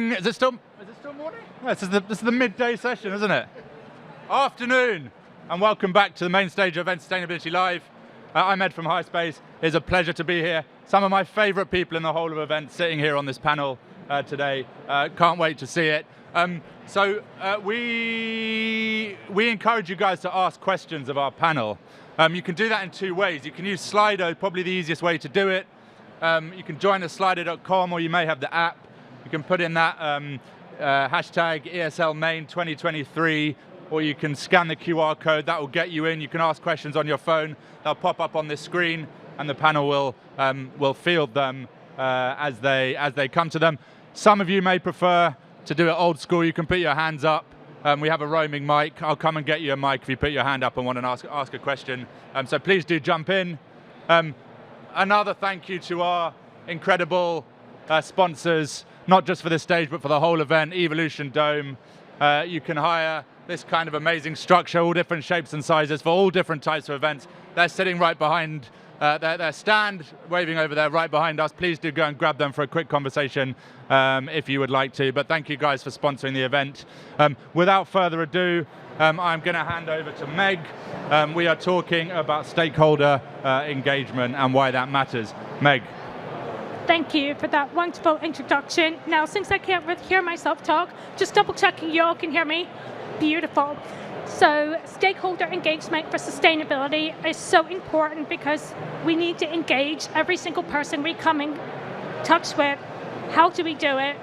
morning. Is it still morning? No, this is the midday session, isn't it? Afternoon, and welcome back to the main stage of Event Sustainability Live. I'm Ed from HighSpace. It's a pleasure to be here. Some of my favorite people in the whole of events sitting here on this panel today. Can't wait to see it. We encourage you guys to ask questions of our panel. You can do that in two ways. You can use Slido, probably the easiest way to do it. You can join us slido.com, or you may have the app. You can put in that hashtag ESLMain 2023, or you can scan the QR code. That will get you in. You can ask questions on your phone. They'll pop up on this screen, and the panel will field them as they come to them. Some of you may prefer to do it old school. You can put your hands up. We have a roaming mic. I'll come and get you a mic if you put your hand up and want to ask a question. So please do jump in. Another thank you to our incredible sponsors, not just for this stage, but for the whole event, Evolution Dome. You can hire this kind of amazing structure, all different shapes and sizes for all different types of events. They're sitting right behind their stand, waving over there right behind us. Please do go and grab them for a quick conversation if you would like to. But thank you guys for sponsoring the event. Without further ado, I'm going to hand over to Meg. We are talking about stakeholder engagement and why that matters. Meg. Thank you for that wonderful introduction. Now, since I can't really hear myself talk, just double checking you all can hear me. Beautiful. So stakeholder engagement for sustainability is so important because we need to engage every single person we come in touch with. How do we do it?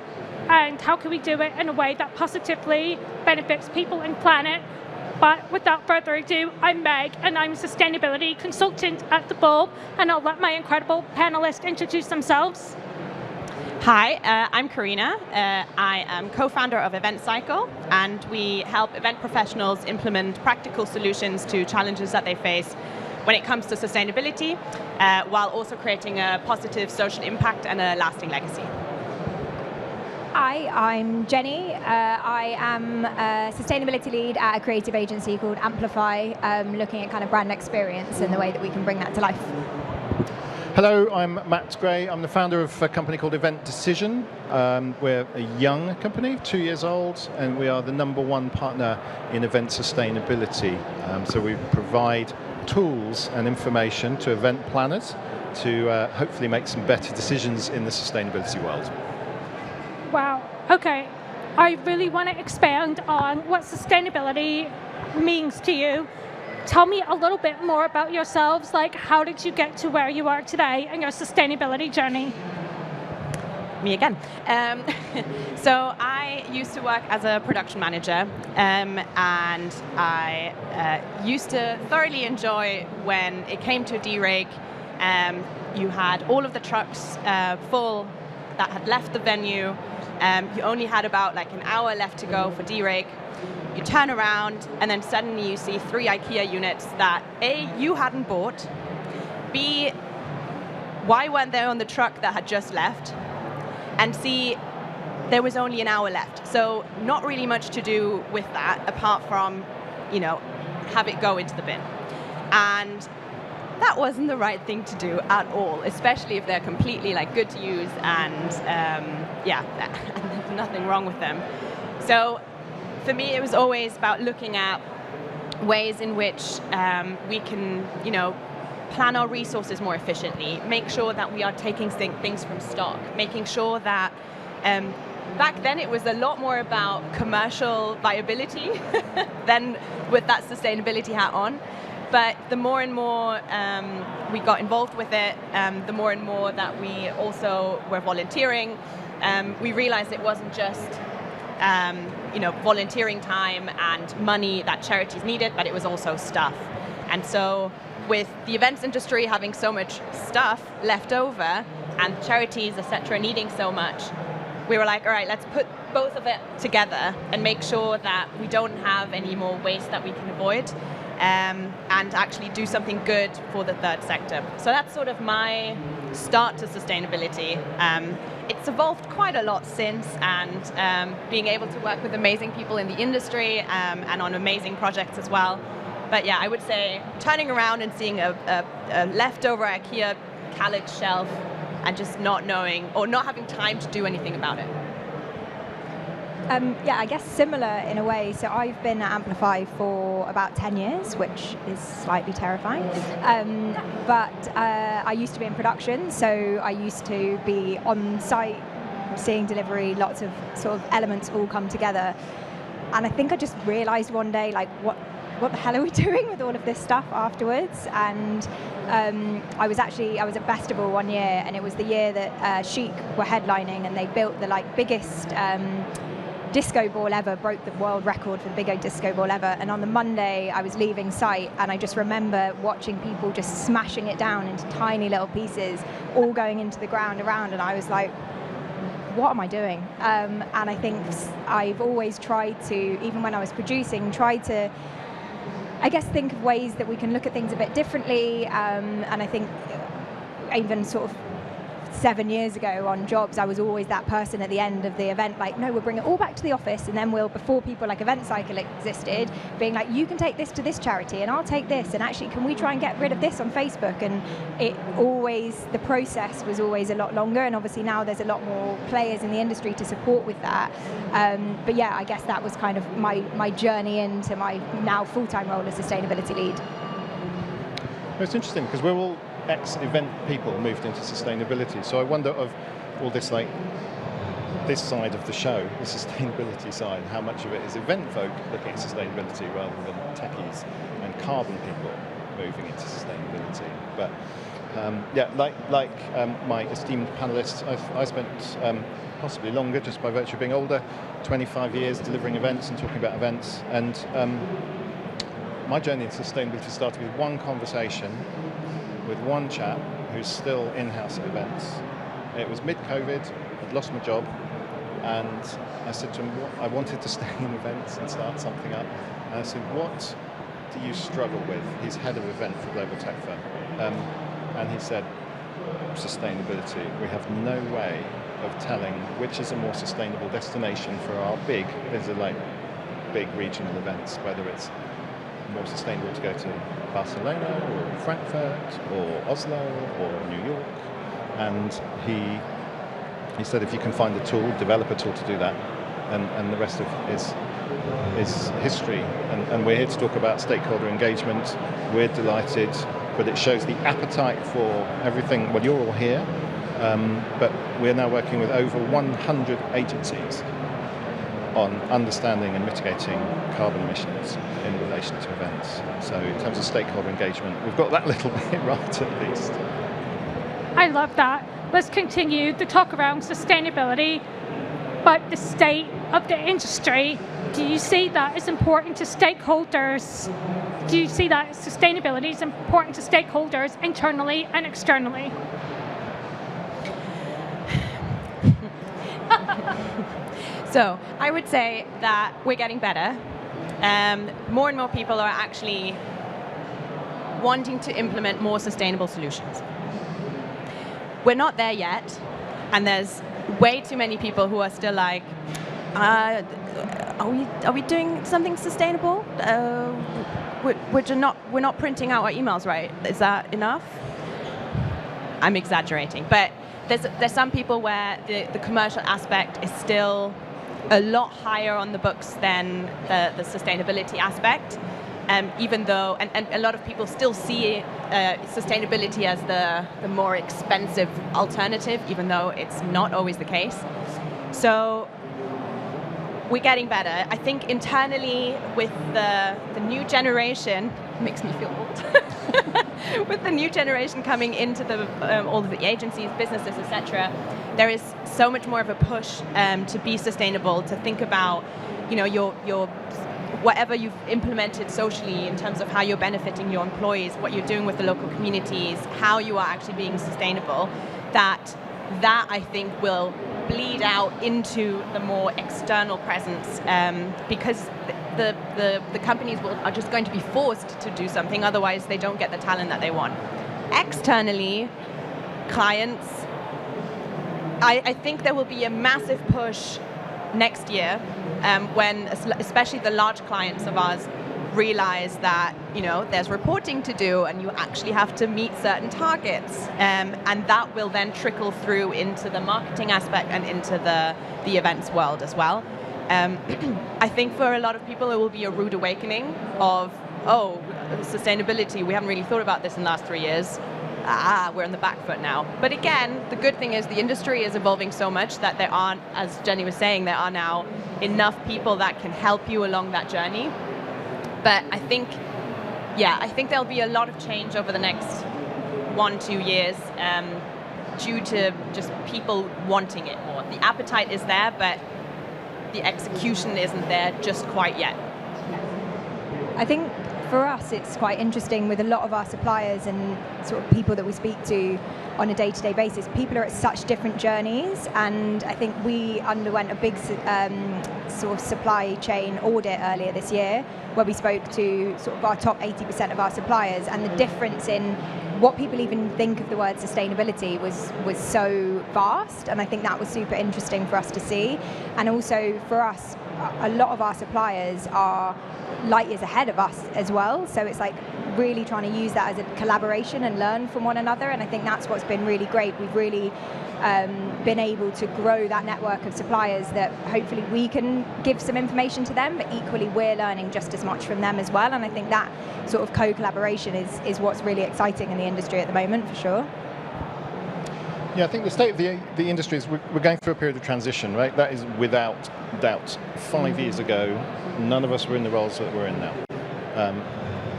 And how can we do it in a way that positively benefits people and planet? But without further ado, I'm Meg, and I'm a sustainability consultant at The Bulb, and I'll let my incredible panelists introduce themselves. Hi, I'm Carina. I am co-founder of EventCycle, and we help event professionals implement practical solutions to challenges that they face when it comes to sustainability, while also creating a positive social impact and a lasting legacy. Hi, I'm Jennie. I am a sustainability lead at a creative agency called Amplify, looking at kind of brand experience and the way that we can bring that to life. Hello, I'm Matt Grey. I'm the founder of a company called Event Decision. We're a young company, 2 years old, and we are the #1 partner in event sustainability. So we provide tools and information to event planners to hopefully make some better decisions in the sustainability world. Wow, okay. I really want to expand on what sustainability means to you. Tell me a little bit more about yourselves, like how did you get to where you are today in your sustainability journey? Me again. So I used to work as a production manager, and I used to thoroughly enjoy when it came to dereg. You had all of the trucks full that had left the venue. You only had about like an hour left to go for dereg. You turn around and then suddenly you see 3 IKEA units that A, you hadn't bought, B, why weren't they on the truck that had just left, and C, there was only an hour left. So not really much to do with that apart from, have it go into the bin. And that wasn't the right thing to do at all, especially if they're completely good to use and there's nothing wrong with them. So for me, it was always about looking at ways in which we can, plan our resources more efficiently, make sure that we are taking things from stock, making sure that back then it was a lot more about commercial viability than with that sustainability hat on. But the more and more we got involved with it, the more and more that we also were volunteering, we realized it wasn't just volunteering time and money that charities needed, but it was also stuff. And so with the events industry having so much stuff left over and charities, etc., needing so much, we were like, all right, let's put both of it together and make sure that we don't have any more waste that we can avoid, and actually do something good for the third sector. So that's sort of my start to sustainability. It's evolved quite a lot since, and being able to work with amazing people in the industry and on amazing projects as well. But yeah, I would say turning around and seeing a leftover IKEA calyx shelf and just not knowing or not having time to do anything about it. Yeah, I guess similar in a way. So I've been at Amplify for about 10 years, which is slightly terrifying. But I used to be in production, so I used to be on site, seeing delivery, lots of sort of elements all come together. And I think I just realized one day, like, what the hell are we doing with all of this stuff afterwards? And I was at Festival one year, and it was the year that Chic were headlining, and they built the biggest disco ball ever, broke the world record for the biggest disco ball ever. And on the Monday, I was leaving site, and I just remember watching people just smashing it down into tiny little pieces, all going into the ground around, and I was like, what am I doing? And I think I've always tried to, even when I was producing, I guess, think of ways that we can look at things a bit differently. And I think even sort of 7 years ago on jobs, I was always that person at the end of the event, like, no, we'll bring it all back to the office, and then before people like EventCycle existed, being like, you can take this to this charity, and I'll take this, and actually, can we try and get rid of this on Facebook? And the process was always a lot longer, and obviously now there's a lot more players in the industry to support with that. But yeah, I guess that was kind of my journey into my now full-time role as sustainability lead. It's interesting because we're all ex-event people moved into sustainability. So I wonder of all this, like, this side of the show, the sustainability side, how much of it is event folk looking at sustainability rather than techies and carbon people moving into sustainability. But yeah, like my esteemed panelists, I spent possibly longer, just by virtue of being older, 25 years delivering events and talking about events. And my journey into sustainability started with one conversation with one chap who's still in-house at events. It was mid-COVID, I'd lost my job, and I said to him, I wanted to stay in events and start something up. And I said, what do you struggle with? He's head of event for a global tech firm. And he said, sustainability. We have no way of telling which is a more sustainable destination for our big regional events, whether it's more sustainable to go to Barcelona or Frankfurt or Oslo or New York. And he said, if you can find a tool, develop a tool to do that, and the rest of it is history. And we're here to talk about stakeholder engagement. We're delighted, but it shows the appetite for everything. Well, you're all here, but we're now working with over 100 agencies on understanding and mitigating carbon emissions in relation to events. So in terms of stakeholder engagement, we've got that little bit right at least. I love that. Let's continue the talk around sustainability, but the state of the industry. Do you see that as important to stakeholders? Do you see that sustainability is important to stakeholders internally and externally? So I would say that we're getting better. More and more people are actually wanting to implement more sustainable solutions. We're not there yet, and there's way too many people who are still like, are we doing something sustainable? We're not printing out our emails right. Is that enough? I'm exaggerating, but there's some people where the commercial aspect is still a lot higher on the books than the sustainability aspect, even though, and a lot of people still see sustainability as the more expensive alternative, even though it's not always the case. So we're getting better. I think internally with the new generation, makes me feel old, with the new generation coming into all of the agencies, businesses, etc., there is so much more of a push to be sustainable, to think about, your whatever you've implemented socially in terms of how you're benefiting your employees, what you're doing with the local communities, how you are actually being sustainable. That I think will bleed out into the more external presence, because the companies are just going to be forced to do something, otherwise they don't get the talent that they want. Externally, clients, I think there will be a massive push next year when especially the large clients of ours realize that there's reporting to do and you actually have to meet certain targets, and that will then trickle through into the marketing aspect and into the events world as well. I think for a lot of people it will be a rude awakening of, oh, sustainability, we haven't really thought about this in the last 3 years. We're on the back foot now. But again, the good thing is the industry is evolving so much that there aren't, as Jennie was saying, there are now enough people that can help you along that journey. But I think there'll be a lot of change over the next 1-2 years due to just people wanting it more. The appetite is there, but the execution isn't there just quite yet. I think for us it's quite interesting with a lot of our suppliers and sort of people that we speak to on a day-to-day basis. People are at such different journeys, and I think we underwent a big sort of supply chain audit earlier this year where we spoke to sort of our top 80% of our suppliers, and the difference in what people even think of the word sustainability was so vast, and I think that was super interesting for us to see. And also for us, a lot of our suppliers are light years ahead of us as well, so it's like really trying to use that as a collaboration and learn from one another, and I think that's what's been really great. We've really been able to grow that network of suppliers that hopefully we can give some information to them, but equally we're learning just as much from them as well, and I think that sort of co-collaboration is what's really exciting in the industry at the moment, for sure. Yeah, I think the state of the industry is we're going through a period of transition, right? That is without doubt. 5 years ago, none of us were in the roles that we're in now.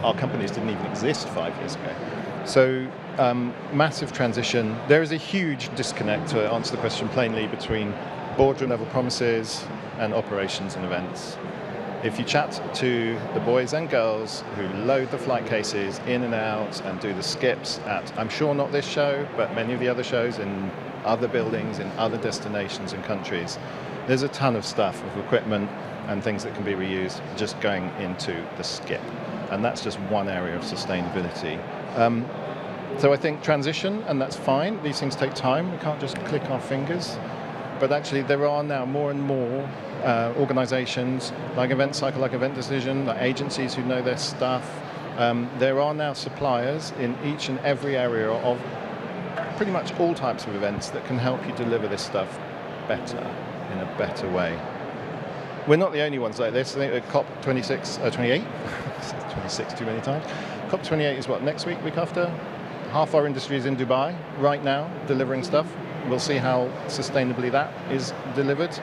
Our companies didn't even exist 5 years ago. So massive transition. There is a huge disconnect, to answer the question plainly, between boardroom level promises and operations and events. If you chat to the boys and girls who load the flight cases in and out and do the skips at, I'm sure not this show, but many of the other shows in other buildings, in other destinations and countries, there's a ton of stuff, of equipment and things that can be reused just going into the skip. And that's just one area of sustainability. So I think transition, and that's fine. These things take time. We can't just click our fingers. But actually there are now more and more organizations like EventCycle, like Event Decision, like agencies who know their stuff. There are now suppliers in each and every area of pretty much all types of events that can help you deliver this stuff better, in a better way. We're not the only ones like this. I think COP26, 28, 26 too many times. COP28 is what, next week, week after? Half our industry is in Dubai right now, delivering stuff. We'll see how sustainably that is delivered.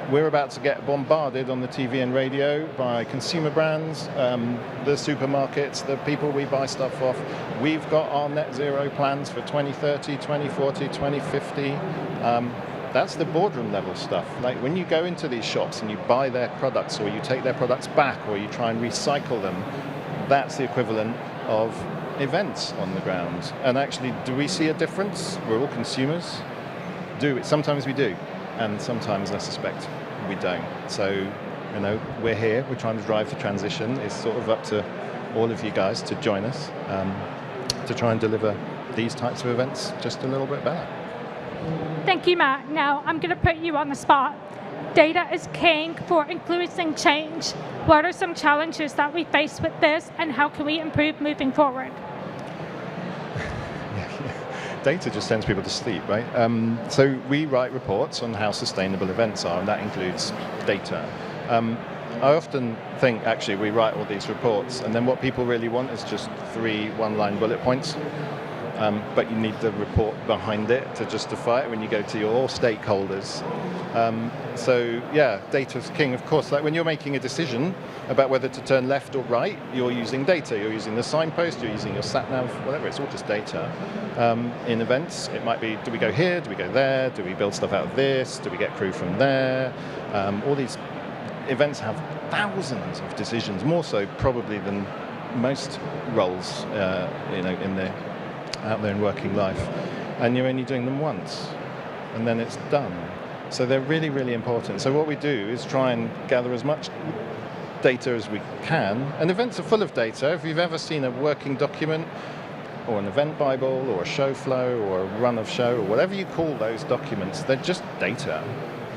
We're about to get bombarded on the TV and radio by consumer brands, the supermarkets, the people we buy stuff off. We've got our net zero plans for 2030, 2040, 2050. That's the boardroom level stuff. Like when you go into these shops and you buy their products, or you take their products back, or you try and recycle them, that's the equivalent of events on the ground. And actually, do we see a difference? We're all consumers. Sometimes we do, and sometimes I suspect we don't. So, you know, we're here, we're trying to drive the transition. It's sort of up to all of you guys to join us to try and deliver these types of events just a little bit better. Thank you, Matt. Now, I'm going to put you on the spot. Data is king for influencing change. What are some challenges that we face with this, and how can we improve moving forward? Data just sends people to sleep, right? So we write reports on how sustainable events are, and that includes data. I often think, actually, we write all these reports, and then what people really want is just 3 one-line bullet points. But you need the report behind it to justify it when you go to your stakeholders. So yeah, data's king, of course. Like when you're making a decision about whether to turn left or right, you're using data. You're using the signpost, you're using your sat-nav, whatever. It's all just data. In events, it might be, do we go here, do we go there, do we build stuff out of this, do we get crew from there? All these events have thousands of decisions, more so probably than most roles out there in working life, and you're only doing them once, and then it's done. So they're really, really important. So what we do is try and gather as much data as we can, and events are full of data. If you've ever seen a working document, or an event bible, or a show flow, or a run of show, or whatever you call those documents, they're just data.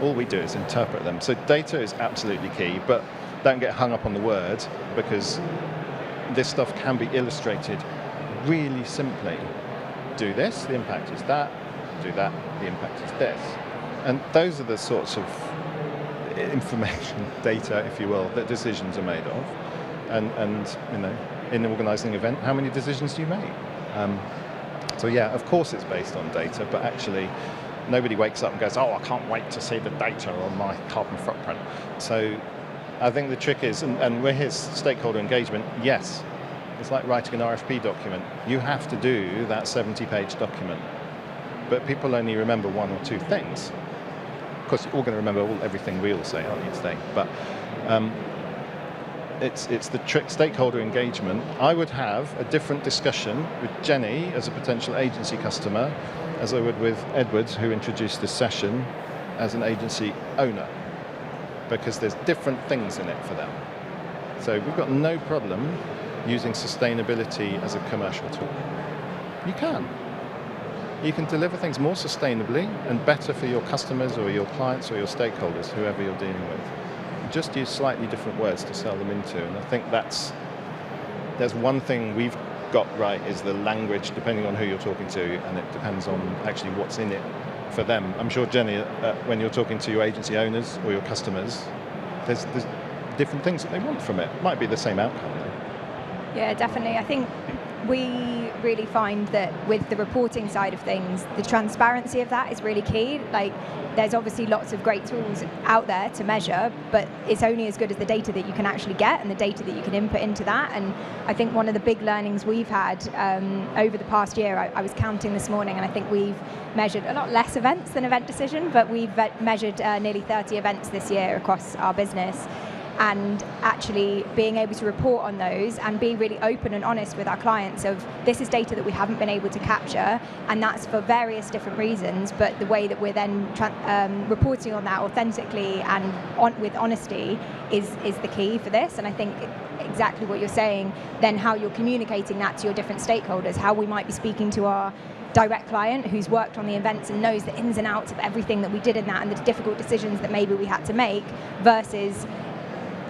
All we do is interpret them. So data is absolutely key, but don't get hung up on the word, because this stuff can be illustrated really simply. Do this, the impact is that. Do that, the impact is this. And those are the sorts of information, data, if you will, that decisions are made of. And you know, in organising an event, how many decisions do you make? So yeah, of course it's based on data, but actually nobody wakes up and goes, oh, I can't wait to see the data on my carbon footprint. So I think the trick is, and we're here, stakeholder engagement, yes, it's like writing an RFP document. You have to do that 70-page document. But people only remember one or two things. Of course, you're all going to remember everything we all say, aren't you, today? But it's the trick, stakeholder engagement. I would have a different discussion with Jennie as a potential agency customer as I would with Edward, who introduced this session, as an agency owner, because there's different things in it for them. So we've got no problem using sustainability as a commercial tool. You can deliver things more sustainably and better for your customers or your clients or your stakeholders, whoever you're dealing with. Just use slightly different words to sell them into, and I think there's one thing we've got right, is the language, depending on who you're talking to, and it depends on actually what's in it for them. I'm sure, Jennie, when you're talking to your agency owners or your customers, there's different things that they want from it. It might be the same outcome, though. Yeah, definitely. I think we really find that with the reporting side of things, the transparency of that is really key. Like, there's obviously lots of great tools out there to measure, but it's only as good as the data that you can actually get and the data that you can input into that. And I think one of the big learnings we've had over the past year, I was counting this morning, and I think we've measured a lot less events than Event Decision, but we've measured nearly 30 events this year across our business. And actually being able to report on those and be really open and honest with our clients of, this is data that we haven't been able to capture, and that's for various different reasons, but the way that we're then reporting on that authentically and with honesty is the key for this. And I think exactly what you're saying, then how you're communicating that to your different stakeholders, how we might be speaking to our direct client who's worked on the events and knows the ins and outs of everything that we did in that and the difficult decisions that maybe we had to make, versus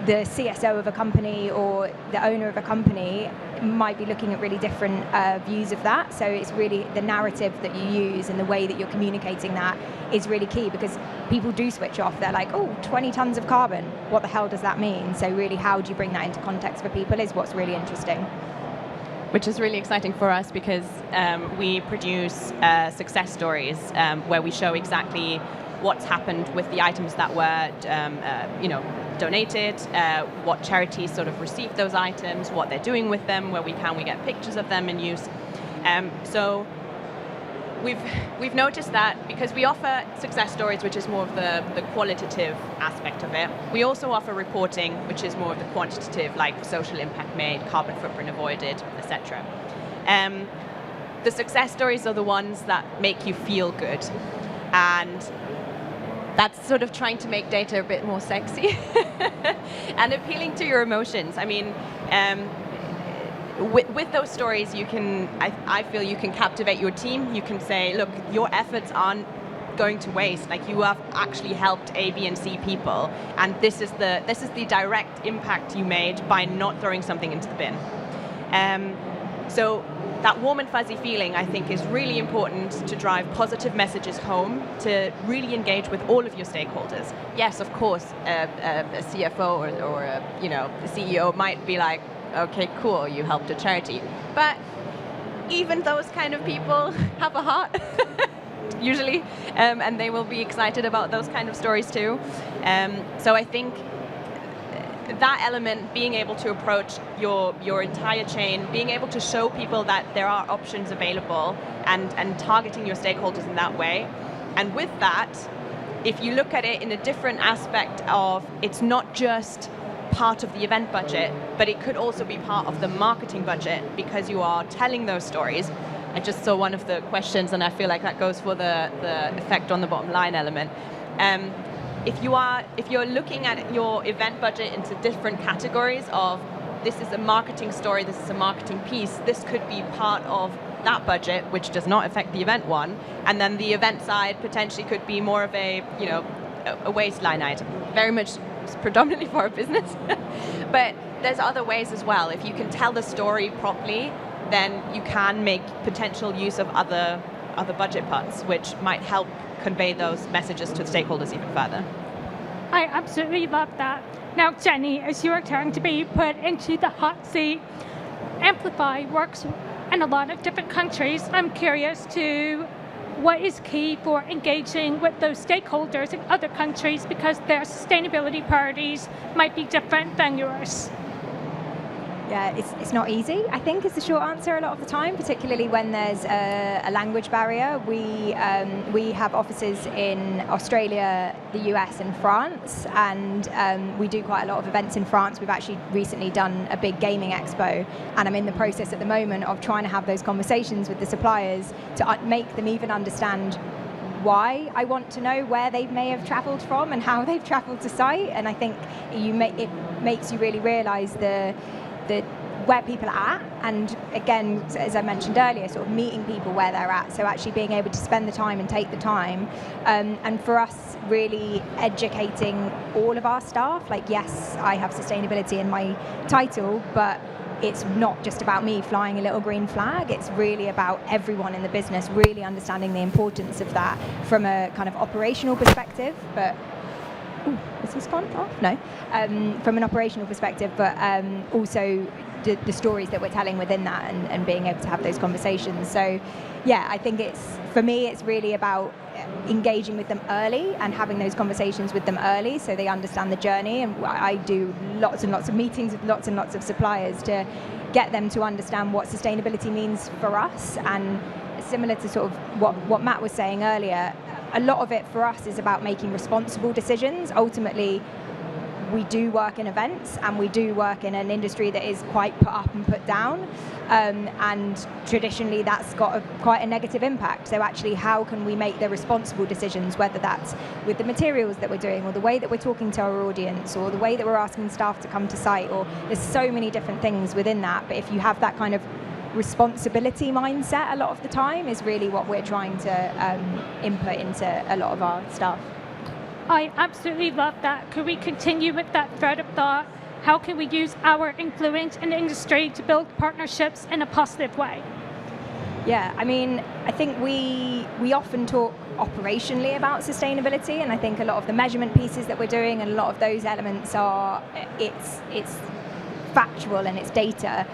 the CSO of a company or the owner of a company might be looking at really different views of that. So it's really the narrative that you use and the way that you're communicating that is really key, because people do switch off. They're like, oh, 20 tons of carbon, what the hell does that mean? So really, how do you bring that into context for people is what's really interesting. Which is really exciting for us, because we produce success stories where we show exactly what's happened with the items that were donated, what charities sort of received those items, what they're doing with them, where we get pictures of them in use. So we've noticed that because we offer success stories, which is more of the qualitative aspect of it, we also offer reporting, which is more of the quantitative, like social impact made, carbon footprint avoided, etc. The success stories are the ones that make you feel good, and that's sort of trying to make data a bit more sexy and appealing to your emotions. I mean, with those stories, I feel you can captivate your team. You can say, look, your efforts aren't going to waste. Like, you have actually helped A, B, and C people, and this is the direct impact you made by not throwing something into the bin. So that warm and fuzzy feeling, I think, is really important to drive positive messages home, to really engage with all of your stakeholders. Yes, of course, a CFO or a CEO might be like, okay, cool, you helped a charity. But even those kind of people have a heart, usually, and they will be excited about those kind of stories too. So I think that element, being able to approach your entire chain, being able to show people that there are options available, and targeting your stakeholders in that way. And with that, if you look at it in a different aspect of, it's not just part of the event budget, but it could also be part of the marketing budget, because you are telling those stories. I just saw one of the questions, and I feel like that goes for the effect on the bottom line element. If you're looking at your event budget into different categories of, this is a marketing story, this is a marketing piece, this could be part of that budget, which does not affect the event one, and then the event side potentially could be more of a waste line item, very much predominantly for our business. But there's other ways as well. If you can tell the story properly, then you can make potential use of other budget pots, which might help convey those messages to the stakeholders even further. I absolutely love that. Now, Jennie, as you are turning to be put into the hot seat, Amplify works in a lot of different countries. I'm curious to what is key for engaging with those stakeholders in other countries because their sustainability priorities might be different than yours. Yeah, it's not easy, I think, is the short answer a lot of the time, particularly when there's a language barrier. We have offices in Australia, the US and France, and we do quite a lot of events in France. We've actually recently done a big gaming expo, and I'm in the process at the moment of trying to have those conversations with the suppliers to make them even understand why I want to know where they may have travelled from and how they've travelled to site. And I think it makes you really realise where people are at, and again, as I mentioned earlier, sort of meeting people where they're at, so actually being able to spend the time and take the time, and for us really educating all of our staff, like yes, I have sustainability in my title, but it's not just about me flying a little green flag, it's really about everyone in the business really understanding the importance of that from a kind of operational perspective, but has this gone off? No. From an operational perspective, but also the stories that we're telling within that and being able to have those conversations. So, yeah, I think for me, it's really about engaging with them early and having those conversations with them early so they understand the journey. And I do lots and lots of meetings with lots and lots of suppliers to get them to understand what sustainability means for us. And similar to sort of what Matt was saying earlier, a lot of it for us is about making responsible decisions. Ultimately, we do work in events and we do work in an industry that is quite put up and put down, and traditionally that's got quite a negative impact. So actually, how can we make the responsible decisions, whether that's with the materials that we're doing or the way that we're talking to our audience or the way that we're asking staff to come to site, or there's so many different things within that. But if you have that kind of responsibility mindset, a lot of the time is really what we're trying to input into a lot of our stuff. I absolutely love that. Could we continue with that thread of thought? How can we use our influence in the industry to build partnerships in a positive way? Yeah, I mean, I think we often talk operationally about sustainability, and I think a lot of the measurement pieces that we're doing and a lot of those elements are it's factual and it's data.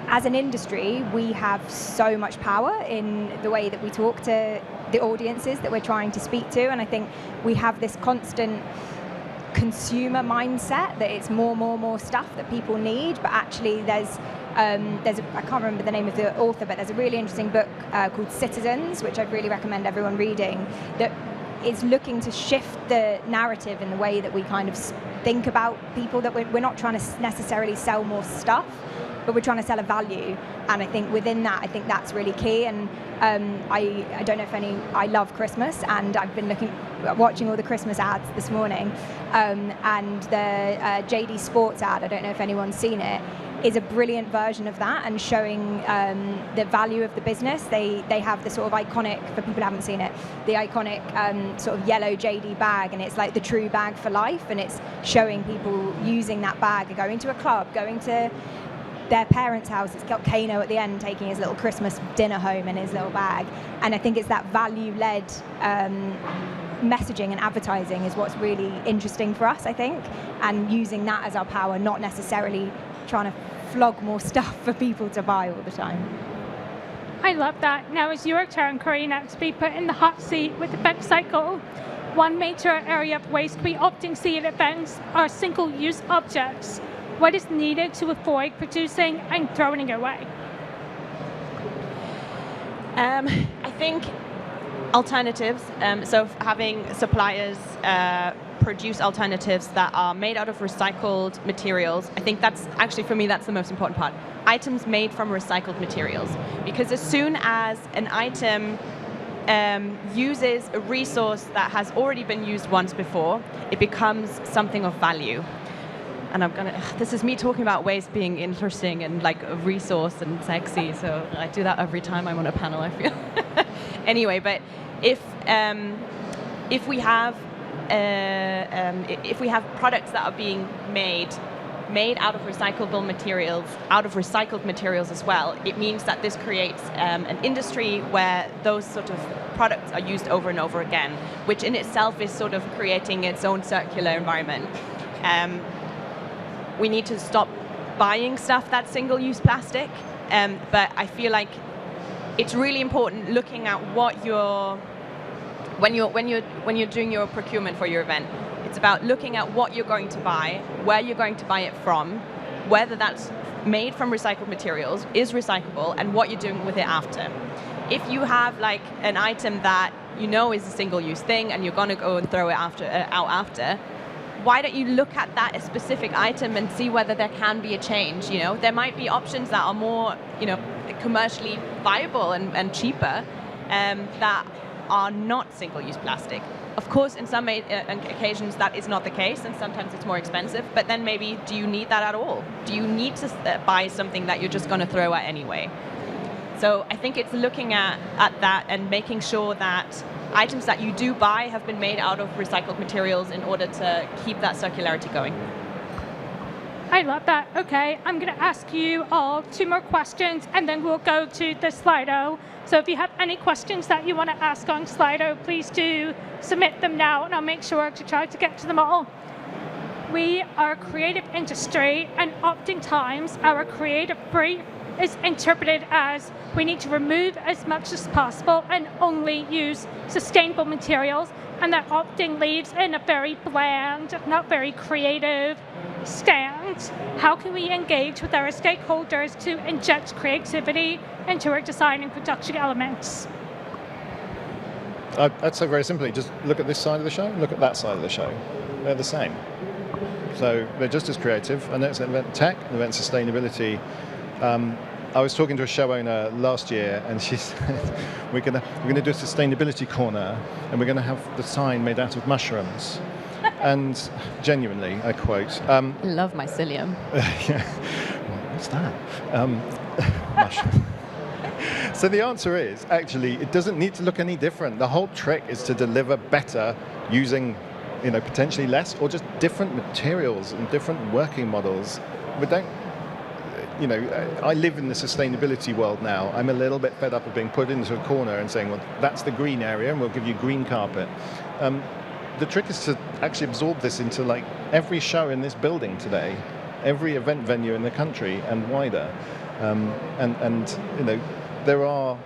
As an industry, we have so much power in the way that we talk to the audiences that we're trying to speak to, and I think we have this constant consumer mindset that it's more stuff that people need, but actually there's I can't remember the name of the author, but there's a really interesting book called Citizens, which I'd really recommend everyone reading, that is looking to shift the narrative in the way that we kind of think about people, that we're not trying to necessarily sell more stuff, but we're trying to sell a value. And I think within that, I think that's really key. And I don't know if I love Christmas, and I've been watching all the Christmas ads this morning, and the JD Sports ad, I don't know if anyone's seen it, is a brilliant version of that and showing the value of the business. They have the sort of iconic, for people who haven't seen it, the iconic sort of yellow JD bag, and it's like the true bag for life, and it's showing people using that bag, going to a club, going to their parents' house. It's got Kano at the end taking his little Christmas dinner home in his little bag. And I think it's that value-led messaging and advertising is what's really interesting for us, I think, and using that as our power, not necessarily trying to flog more stuff for people to buy all the time. I love that. Now it's your turn, Carina, to be put in the hot seat with EventCycle. One major area of waste we often see at events are single-use objects. What is needed to avoid producing and throwing it away? I think alternatives, so having suppliers produce alternatives that are made out of recycled materials, I think that's actually, for me, that's the most important part. Items made from recycled materials. Because as soon as an item uses a resource that has already been used once before, it becomes something of value. And this is me talking about waste being interesting and like a resource and sexy, so I do that every time I'm on a panel, I feel. Anyway, but if we have products that are being made made out of recyclable materials, out of recycled materials as well, it means that this creates an industry where those sort of products are used over and over again, which in itself is sort of creating its own circular environment. We need to stop buying stuff that's single-use plastic, but I feel like it's really important looking at what when you're doing your procurement for your event. It's about looking at what you're going to buy, where you're going to buy it from, whether that's made from recycled materials, is recyclable, and what you're doing with it after. If you have like an item that you know is a single-use thing and you're going to go and throw it out after, why don't you look at that specific item and see whether there can be a change? You know, there might be options that are more, you know, commercially viable and cheaper that are not single-use plastic. Of course, in some occasions that is not the case, and sometimes it's more expensive, but then maybe, do you need that at all? Do you need to buy something that you're just going to throw out anyway? So I think it's looking at that and making sure that items that you do buy have been made out of recycled materials in order to keep that circularity going. I love that. Okay, I'm going to ask you all 2 more questions, and then we'll go to the Slido. So if you have any questions that you want to ask on Slido, please do submit them now, and I'll make sure to try to get to them all. We are a creative industry, and oftentimes our creative brief is interpreted as we need to remove as much as possible and only use sustainable materials, and that often leaves in a very bland, not very creative stand. How can we engage with our stakeholders to inject creativity into our design and production elements? I'd say very simply, just look at this side of the show, look at that side of the show. They're the same. So they're just as creative. I know it's event tech, event sustainability. I was talking to a show owner last year, and she said, we're going to do a sustainability corner, and we're going to have the sign made out of mushrooms. And genuinely, I quote, Love mycelium. Yeah. What's that? Mushroom. So the answer is, actually, it doesn't need to look any different. The whole trick is to deliver better using, you know, potentially less or just different materials and different working models. We don't, you know, I live in the sustainability world now. I'm a little bit fed up of being put into a corner and saying, well, that's the green area and we'll give you green carpet. The trick is to actually absorb this into like every show in this building today, every event venue in the country and wider. And you know, there are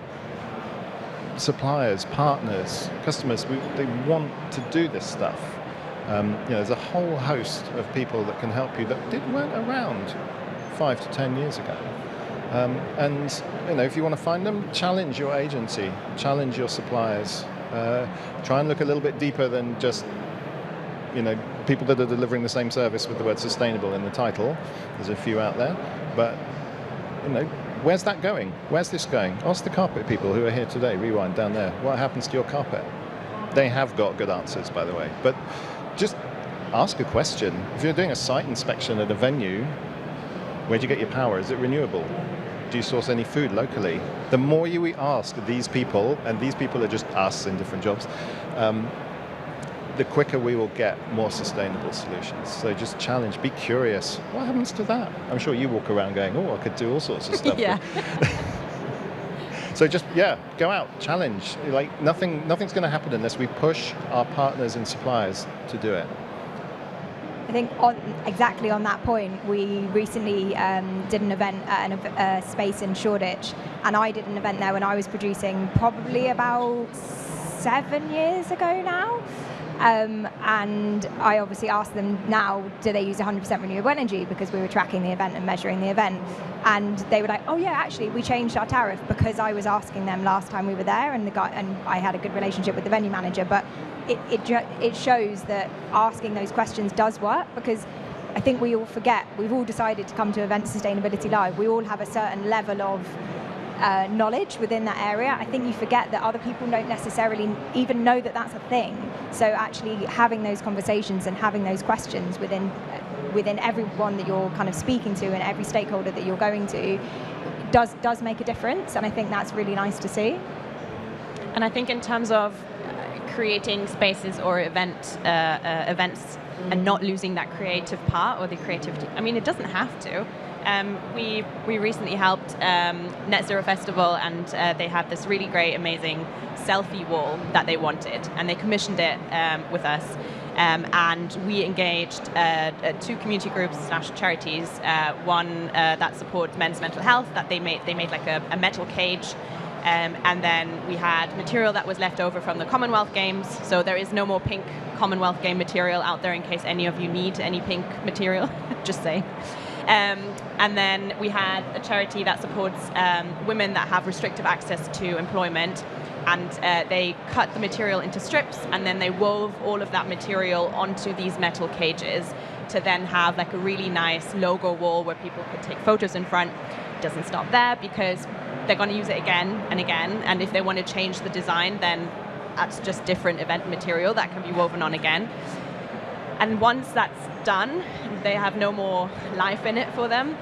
suppliers, partners, customers, they want to do this stuff. You know, there's a whole host of people that can help you that weren't around 5 to 10 years ago. And you know, if you want to find them, challenge your agency, challenge your suppliers. Try and look a little bit deeper than just, you know, people that are delivering the same service with the word sustainable in the title. There's a few out there, but you know, where's that going? Where's this going? Ask the carpet people who are here today, Rewind down there, what happens to your carpet? They have got good answers, by the way, but just ask a question. If you're doing a site inspection at a venue, where do you get your power? Is it renewable? Do you source any food locally? The more we ask these people, and these people are just us in different jobs, the quicker we will get more sustainable solutions. So just challenge, be curious. What happens to that? I'm sure you walk around going, oh, I could do all sorts of stuff. Yeah. So just, yeah, go out, challenge. Like nothing's going to happen unless we push our partners and suppliers to do it. I think exactly on that point, we recently did an event at a space in Shoreditch, and I did an event there when I was producing probably about 7 years ago now. And I obviously asked them now, do they use 100% renewable energy, because we were tracking the event and measuring the event. And they were like, oh yeah, actually we changed our tariff, because I was asking them last time we were there, and I had a good relationship with the venue manager. But it shows that asking those questions does work, because I think we all forget, we've all decided to come to Event Sustainability Live. We all have a certain level of knowledge within that area. I think you forget that other people don't necessarily even know that that's a thing. So actually having those conversations and having those questions within everyone that you're kind of speaking to and every stakeholder that you're going to does make a difference, and I think that's really nice to see. And I think in terms of creating spaces or events and not losing that creative part or the creativity. I mean, it doesn't have to. We recently helped Net Zero Festival, and they had this really great, amazing selfie wall that they wanted, and they commissioned it with us. And we engaged 2 community groups / charities. One that supports men's mental health. That they made like a metal cage. And then we had material that was left over from the Commonwealth Games, so there is no more pink Commonwealth Game material out there in case any of you need any pink material, just saying. And then we had a charity that supports women that have restrictive access to employment, and they cut the material into strips, and then they wove all of that material onto these metal cages to then have like a really nice logo wall where people could take photos in front. It doesn't stop there, because they're going to use it again and again, and if they want to change the design, then that's just different event material that can be woven on again. And once that's done, they have no more life in it for them.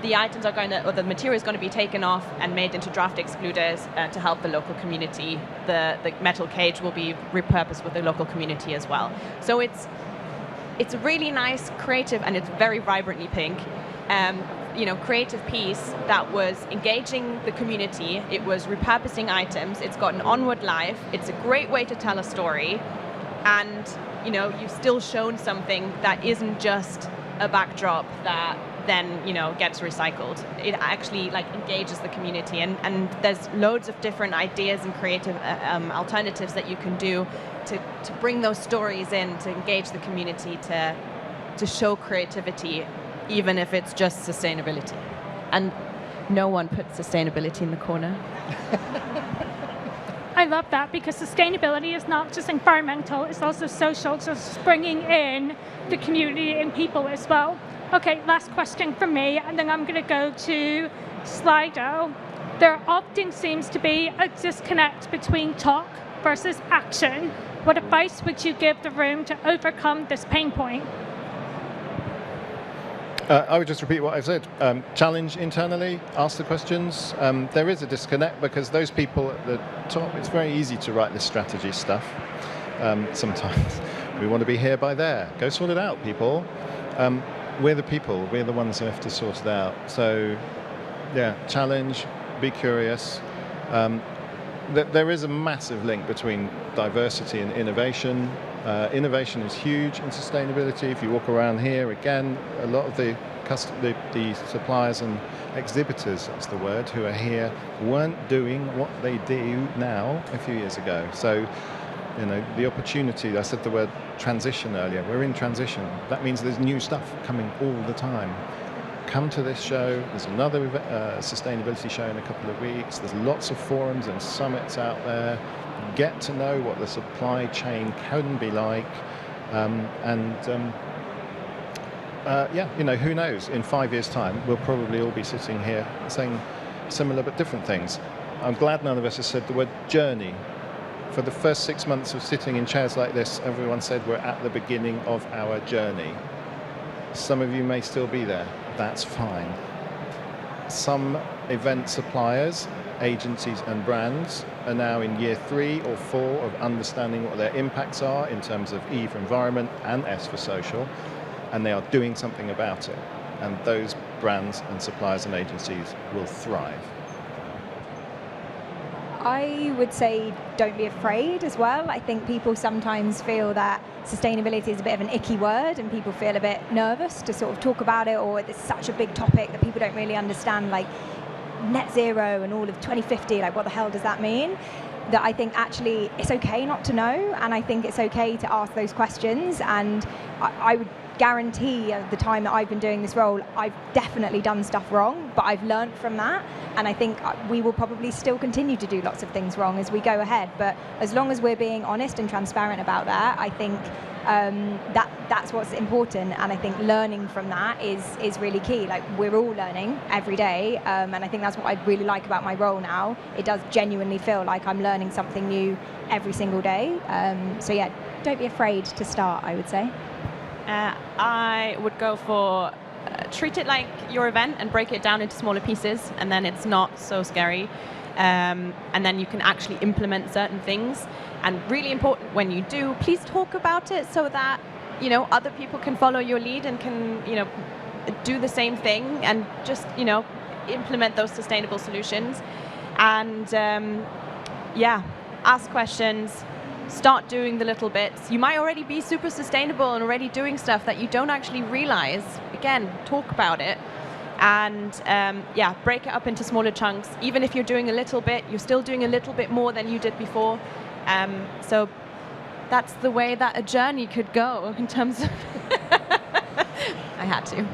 The items are going to, or the material is going to be taken off and made into draft excluders to help the local community. The metal cage will be repurposed with the local community as well. So it's a really nice, creative, and it's very vibrantly pink. Creative piece that was engaging the community. It was repurposing items. It's got an onward life. It's a great way to tell a story, and you've still shown something that isn't just a backdrop that then gets recycled. It actually engages the community, and there's loads of different ideas and creative alternatives that you can do to bring those stories in, to engage the community, to show creativity, even if it's just sustainability. And no one puts sustainability in the corner. I love that, because sustainability is not just environmental, it's also social, just bringing in the community and people as well. Okay, last question from me, and then I'm going to go to Slido. There often seems to be a disconnect between talk versus action. What advice would you give the room to overcome this pain point? I would just repeat what I've said. Challenge internally, ask the questions. There is a disconnect because those people at the top, it's very easy to write this strategy stuff. Sometimes we want to be here by there. Go sort it out, people. We're the people. We're the ones who have to sort it out. So, yeah, challenge, be curious. There is a massive link between diversity and innovation. Innovation is huge in sustainability. If you walk around here, again, a lot of the suppliers and exhibitors, that's the word, who are here, weren't doing what they do now a few years ago. So, the opportunity, I said the word transition earlier, we're in transition. That means there's new stuff coming all the time. Come to this show. There's another sustainability show in a couple of weeks. There's lots of forums and summits out there. Get to know what the supply chain can be like, who knows? In 5 years' time, we'll probably all be sitting here saying similar but different things. I'm glad none of us has said the word journey. For the first 6 months of sitting in chairs like this, everyone said we're at the beginning of our journey. Some of you may still be there. That's fine. Some event suppliers, agencies and brands are now in year 3 or 4 of understanding what their impacts are in terms of E for environment and S for social, and they are doing something about it. And those brands and suppliers and agencies will thrive. I would say don't be afraid as well. I think people sometimes feel that sustainability is a bit of an icky word, and people feel a bit nervous to sort of talk about it, or it's such a big topic that people don't really understand, like net zero and all of 2050, like what the hell does that mean? That I think actually it's okay not to know, and I think it's okay to ask those questions. And I would guarantee at the time that I've been doing this role, I've definitely done stuff wrong, but I've learned from that, and I think we will probably still continue to do lots of things wrong as we go ahead. But as long as we're being honest and transparent about that, I think that's what's important, and I think learning from that is really key. Like, we're all learning every day, and I think that's what I really like about my role now. It does genuinely feel like I'm learning something new every single day. So yeah, don't be afraid to start, I would say. I would go for treat it like your event and break it down into smaller pieces, and then it's not so scary. And then you can actually implement certain things. And really important, when you do, please talk about it so that other people can follow your lead and can, do the same thing and just, implement those sustainable solutions. And ask questions, start doing the little bits. You might already be super sustainable and already doing stuff that you don't actually realize. Again, talk about it. And break it up into smaller chunks. Even if you're doing a little bit, you're still doing a little bit more than you did before. So that's the way that a journey could go in terms of... I had to.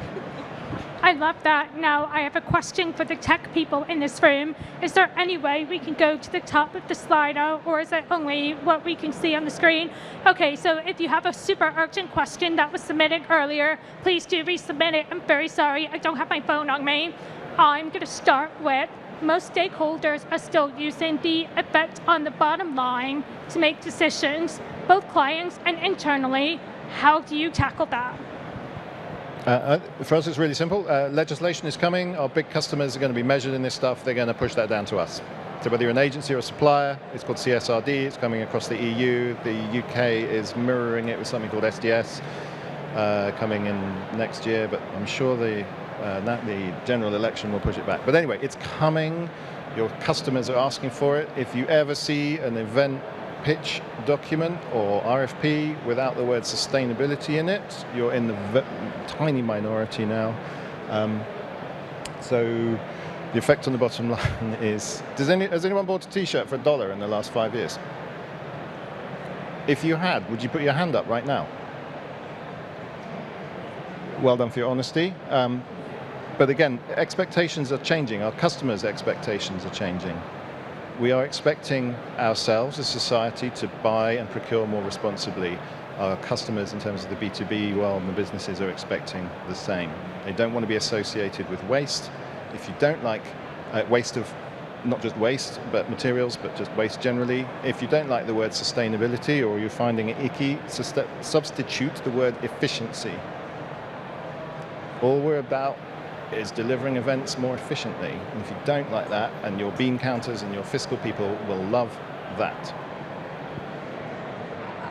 I love that. Now, I have a question for the tech people in this room. Is there any way we can go to the top of the Slido, or is it only what we can see on the screen? Okay, so if you have a super urgent question that was submitted earlier, please do resubmit it. I'm very sorry, I don't have my phone on me. I'm going to start with, most stakeholders are still using the effect on the bottom line to make decisions, both clients and internally. How do you tackle that? For us, it's really simple. Legislation is coming. Our big customers are going to be measured in this stuff. They're going to push that down to us. So whether you're an agency or a supplier, it's called CSRD. It's coming across the EU. The UK is mirroring it with something called SDS coming in next year. But I'm sure the general election will push it back. But anyway, it's coming. Your customers are asking for it. If you ever see an event pitch document or RFP without the word sustainability in it, you're in the tiny minority now. So the effect on the bottom line is, has anyone bought a t-shirt for $1 in the last 5 years? If you had, would you put your hand up right now? Well done for your honesty. But again, expectations are changing. Our customers' expectations are changing. We are expecting ourselves as society to buy and procure more responsibly. Our customers, in terms of the B2B world and the businesses, are expecting the same. They don't want to be associated with waste. If you don't like waste of, not just waste, but materials, but just waste generally, if you don't like the word sustainability or you're finding it icky, substitute the word efficiency. All we're about is delivering events more efficiently. And if you don't like that, and your bean counters and your fiscal people will love that.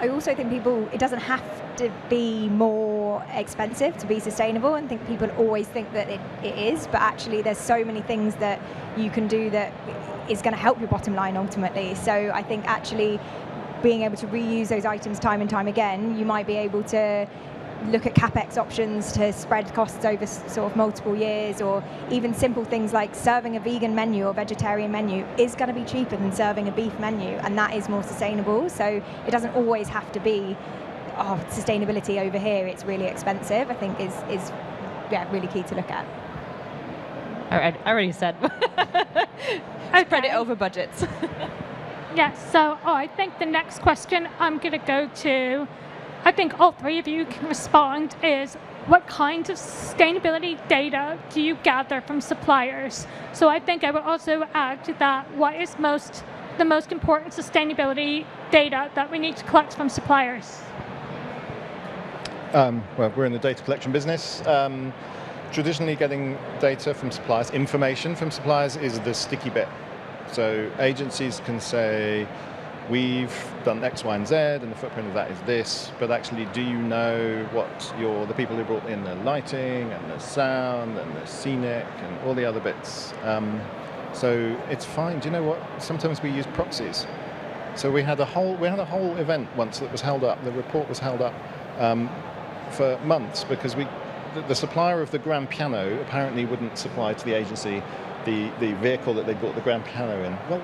I also think it doesn't have to be more expensive to be sustainable, and think people always think that it is, but actually there's so many things that you can do that is going to help your bottom line ultimately. So I think actually being able to reuse those items time and time again, you might be able to look at capex options to spread costs over sort of multiple years, or even simple things like serving a vegan menu or vegetarian menu is going to be cheaper than serving a beef menu, and that is more sustainable. So it doesn't always have to be, sustainability over here, it's really expensive, I think is really key to look at. All right, I already said. Spread it over budgets. Yes, so I think the next question I'm going to go to, I think all three of you can respond, is what kinds of sustainability data do you gather from suppliers? So I think I would also add to that, what is the most important sustainability data that we need to collect from suppliers? Well, we're in the data collection business. Traditionally, getting data from suppliers, information from suppliers, is the sticky bit. So agencies can say, we've done X, Y, and Z, and the footprint of that is this, but actually, do you know what the people who brought in the lighting, and the sound, and the scenic, and all the other bits? So it's fine. Do you know what? Sometimes we use proxies. So we had a whole event once that was held up. The report was held up for months because the supplier of the grand piano apparently wouldn't supply to the agency the vehicle that they bought the grand piano in. Well,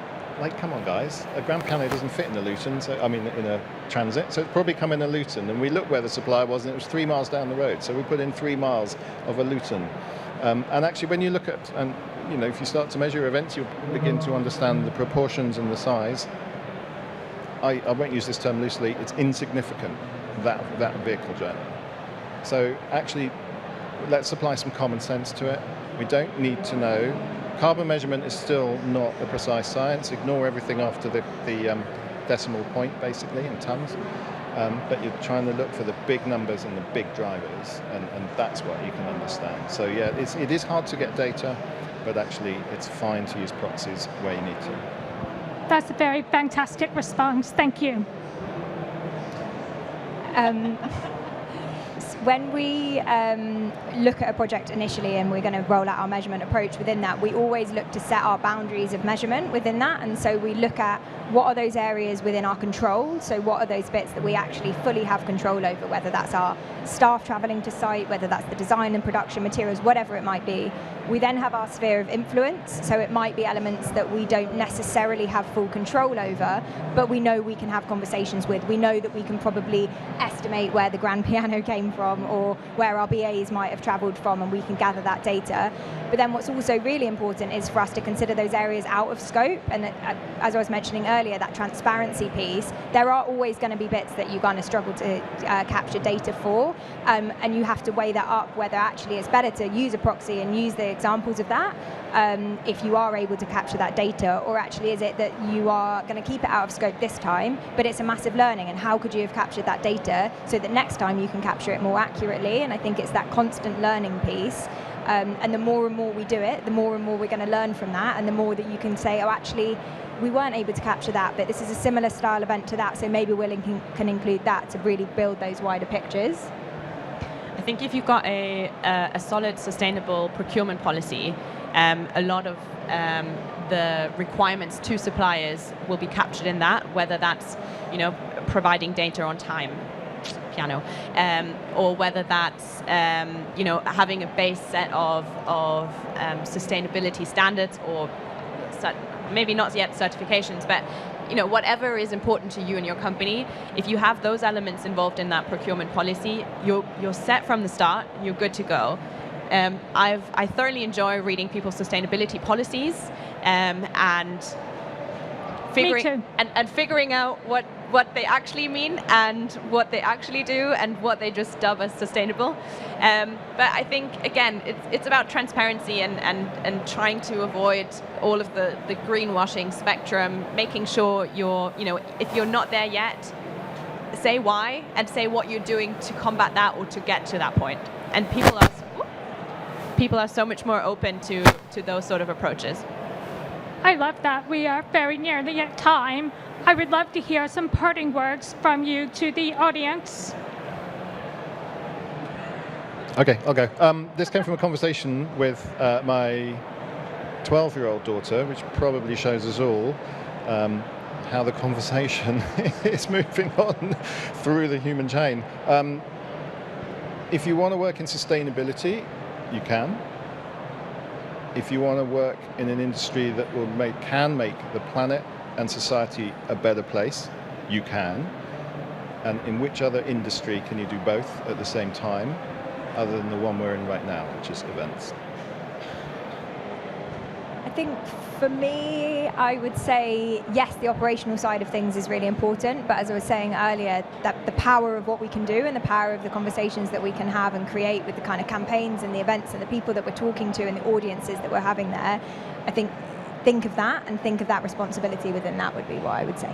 come on, guys. A grand piano doesn't fit in a Luton, in a Transit, so it'd probably come in a Luton. And we looked where the supplier was, and it was 3 miles down the road. So we put in 3 miles of a Luton. And actually, when you look at, if you start to measure events, you'll begin to understand the proportions and the size. I won't use this term loosely. It's insignificant, that vehicle journey. So actually, let's apply some common sense to it. We don't need to know. Carbon measurement is still not a precise science. Ignore everything after the decimal point, basically, in tons. But you're trying to look for the big numbers and the big drivers, and that's what you can understand. So yeah, it is hard to get data, but actually it's fine to use proxies where you need to. That's a very fantastic response. Thank you. when we look at a project initially and we're going to roll out our measurement approach within that, we always look to set our boundaries of measurement within that. And so we look at what are those areas within our control, so what are those bits that we actually fully have control over, whether that's our staff traveling to site, whether that's the design and production materials, whatever it might be. We then have our sphere of influence, so it might be elements that we don't necessarily have full control over, but we know we can have conversations with. We know that we can probably estimate where the grand piano came from or where our BAs might have travelled from, and we can gather that data. But then what's also really important is for us to consider those areas out of scope, and as I was mentioning earlier, that transparency piece, there are always going to be bits that you're going to struggle to capture data for, and you have to weigh that up, whether actually it's better to use a proxy and use the examples of that if you are able to capture that data, or actually is it that you are going to keep it out of scope this time, but it's a massive learning, and how could you have captured that data so that next time you can capture it more accurately? And I think it's that constant learning piece. And the more and more we do it, the more and more we're going to learn from that, and the more that you can say, oh, actually, we weren't able to capture that, but this is a similar style event to that, so maybe we can include that to really build those wider pictures. I think if you've got a solid, sustainable procurement policy, a lot of the requirements to suppliers will be captured in that, whether that's, providing data on time, piano, or whether that's having a base set of sustainability standards, or maybe not yet certifications, but whatever is important to you and your company. If you have those elements involved in that procurement policy, you're set from the start. You're good to go. I thoroughly enjoy reading people's sustainability policies and figuring out what they actually mean and what they actually do and what they just dub as sustainable. But I think, again, it's about transparency and trying to avoid all of the greenwashing spectrum, making sure if you're not there yet, say why and say what you're doing to combat that or to get to that point. And people are so much more open to those sort of approaches. I love that. We are very nearly at time. I would love to hear some parting words from you to the audience. Okay, I'll go. This came from a conversation with my 12-year-old daughter, which probably shows us all how the conversation is moving on through the human chain. If you want to work in sustainability, you can. If you want to work in an industry that can make the planet and society a better place, you can. And in which other industry can you do both at the same time, other than the one we're in right now, which is events? I think for me, I would say, yes, the operational side of things is really important, but as I was saying earlier, that the power of what we can do and the power of the conversations that we can have and create with the kind of campaigns and the events and the people that we're talking to and the audiences that we're having there, I think of that and think of that responsibility within that would be what I would say.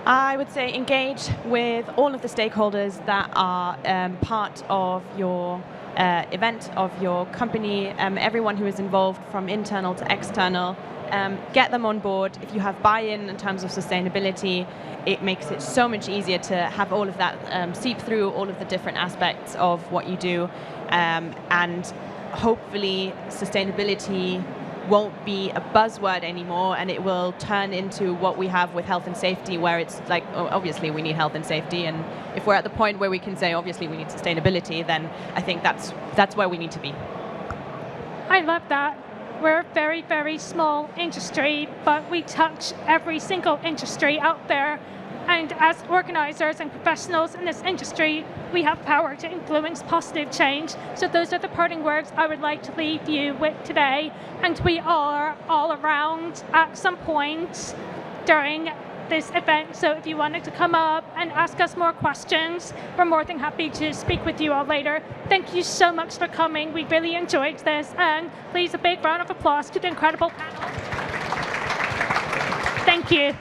I would say engage with all of the stakeholders that are part of your event, of your company, everyone who is involved from internal to external. Get them on board. If you have buy-in in terms of sustainability, it makes it so much easier to have all of that seep through all of the different aspects of what you do, and hopefully sustainability won't be a buzzword anymore, and it will turn into what we have with health and safety, where it's like, oh, obviously we need health and safety, and if we're at the point where we can say obviously we need sustainability, then I think that's where we need to be. I love that. We're a very, very small industry, but we touch every single industry out there. And as organizers and professionals in this industry, we have power to influence positive change. So those are the parting words I would like to leave you with today. And we are all around at some point during this event. So if you wanted to come up and ask us more questions, we're more than happy to speak with you all later. Thank you so much for coming. We really enjoyed this. And please, a big round of applause to the incredible panel. Thank you.